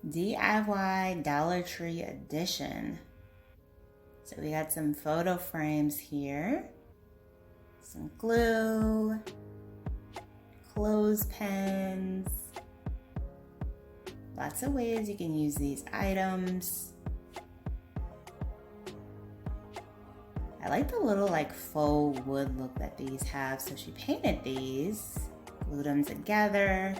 DIY Dollar Tree edition. So we got some photo frames here, some glue, clothespins, lots of ways you can use these items. I like the little like faux wood look that these have. So she painted these, glued them together.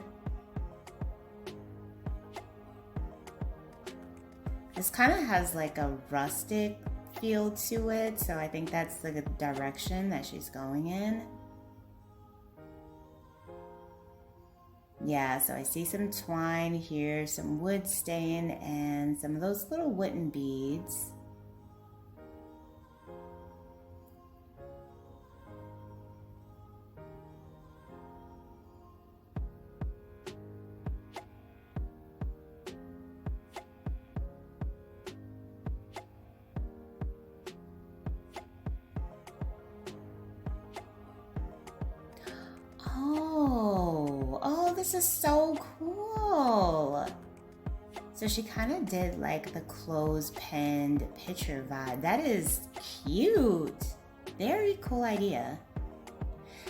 This kind of has like a rustic feel to it, so I think that's the direction that she's going in. Yeah, so I see some twine here, some wood stain, and some of those little wooden beads. Oh, this is so cool. So she kind of did like the clothespin picture vibe. That is cute. Very cool idea.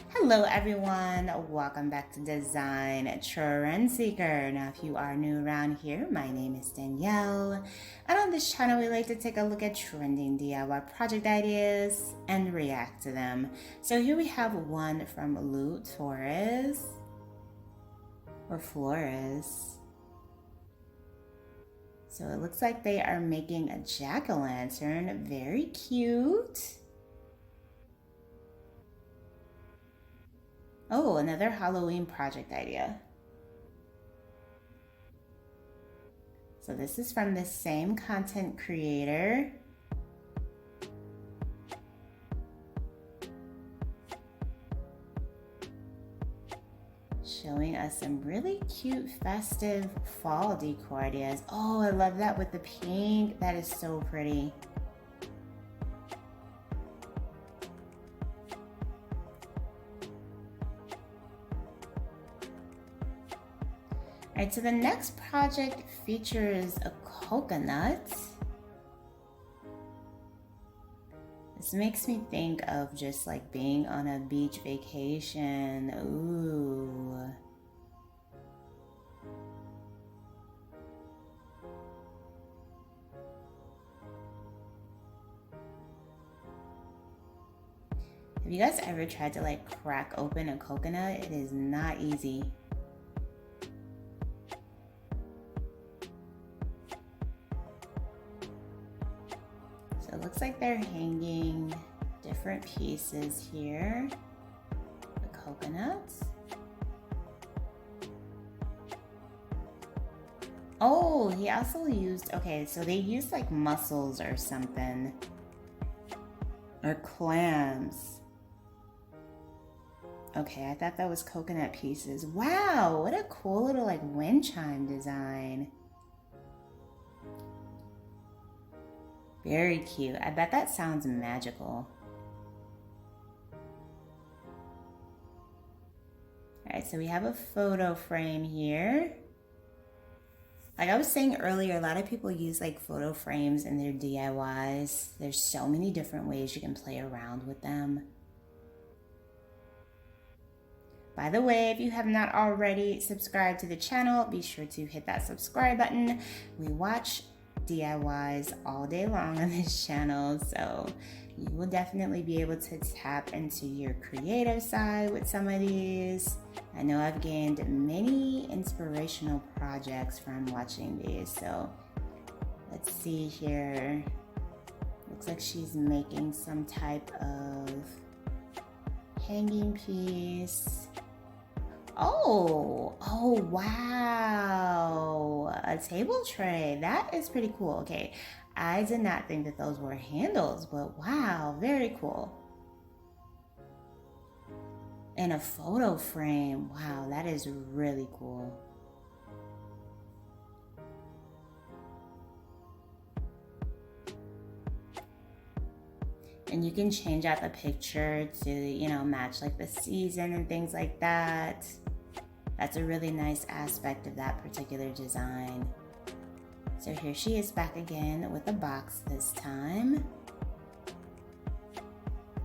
Hello everyone, welcome back to Design Trend Seeker. Now if you are new around here, my name is Danielle, and on this channel we like to take a look at trending DIY project ideas and react to them. So here we have one from Lou Torres, or Flores. So it looks like they are making a jack-o'-lantern, very cute. Oh, another Halloween project idea. So this is from the same content creator. Showing us some really cute festive fall decor ideas. Oh, I love that with the pink. That is so pretty. All right, so the next project features a coconut. This makes me think of just like being on a beach vacation. Ooh. Have you guys ever tried to like crack open a coconut? It is not easy. So it looks like they're hanging different pieces here. The coconuts. Oh, he also used, okay, so they used like mussels or something. Or clams. Okay, I thought that was coconut pieces. Wow, what a cool little like wind chime design. Very cute. I bet that sounds magical. All right, so we have a photo frame here. Like I was saying earlier, a lot of people use like photo frames in their DIYs. There's so many different ways you can play around with them. By the way, if you have not already subscribed to the channel, be sure to hit that subscribe button. We watch DIYs all day long on this channel, so you will definitely be able to tap into your creative side with some of these. I know I've gained many inspirational projects from watching these, so let's see here. Looks like she's making some type of hanging piece. Oh, wow. A table tray. That is pretty cool. Okay, I did not think that those were handles, but wow, very cool. And a photo frame. Wow, that is really cool. And you can change out the picture to, you know, match like the season and things like that. That's a really nice aspect of that particular design. So here she is back again with a box this time.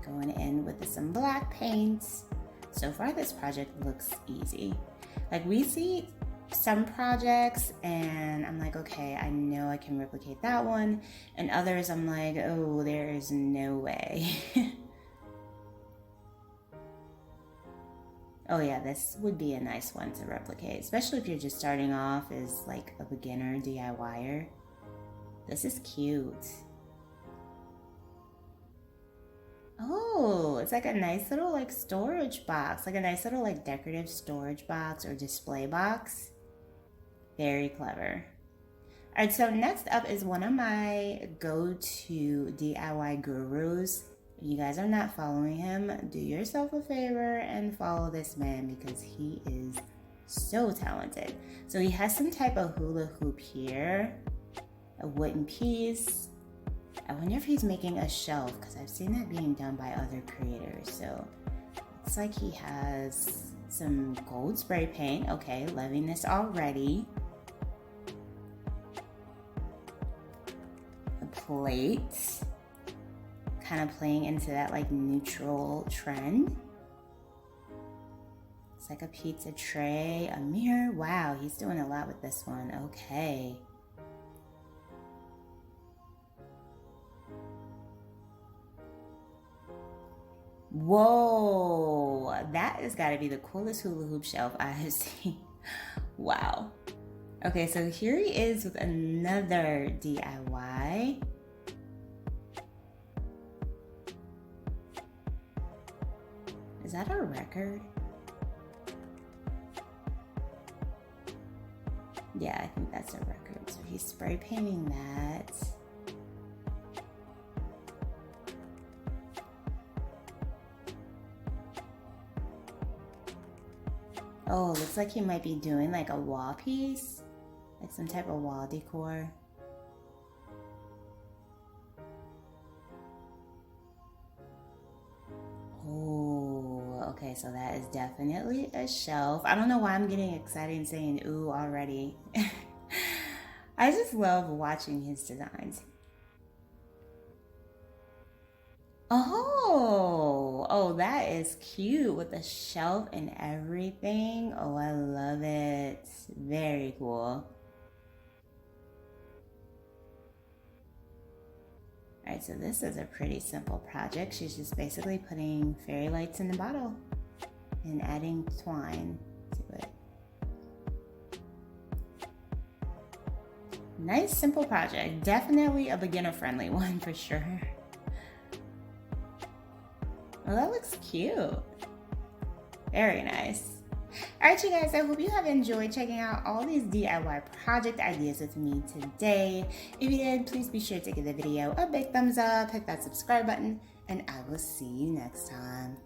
Going in with some black paint. So far this project looks easy. Like we see some projects and I'm like, okay, I know I can replicate that one. And others I'm like, oh, there is no way. Oh yeah, this would be a nice one to replicate, especially if you're just starting off as like a beginner DIYer. This is cute. Oh, it's like a nice little like storage box, like a nice little like decorative storage box or display box. Very clever. All right, so next up is one of my go-to DIY gurus. If you guys are not following him, do yourself a favor and follow this man because he is so talented. So he has some type of hula hoop here, a wooden piece. I wonder if he's making a shelf because I've seen that being done by other creators. So it's like he has some gold spray paint. Okay, loving this already. A plate. Kind of playing into that like neutral trend. It's like a pizza tray, a mirror. Wow, he's doing a lot with this one. Okay. Whoa, that has got to be the coolest hula hoop shelf I have seen. Wow. Okay, so here he is with another DIY. Is that a record? Yeah, I think that's a record. So he's spray painting that. Oh, looks like he might be doing like a wall piece, like some type of wall decor. Oh, okay, so that is definitely a shelf. I don't know why I'm getting excited and saying ooh already. I just love watching his designs. Oh, that is cute with the shelf and everything. Oh, I love it. Very cool. All right, so this is a pretty simple project. She's just basically putting fairy lights in the bottle and adding twine to it. Nice, simple project. Definitely a beginner-friendly one for sure. Well, that looks cute. Very nice. All right, you guys, I hope you have enjoyed checking out all these DIY project ideas with me today. If you did, please be sure to give the video a big thumbs up, hit that subscribe button, and I will see you next time.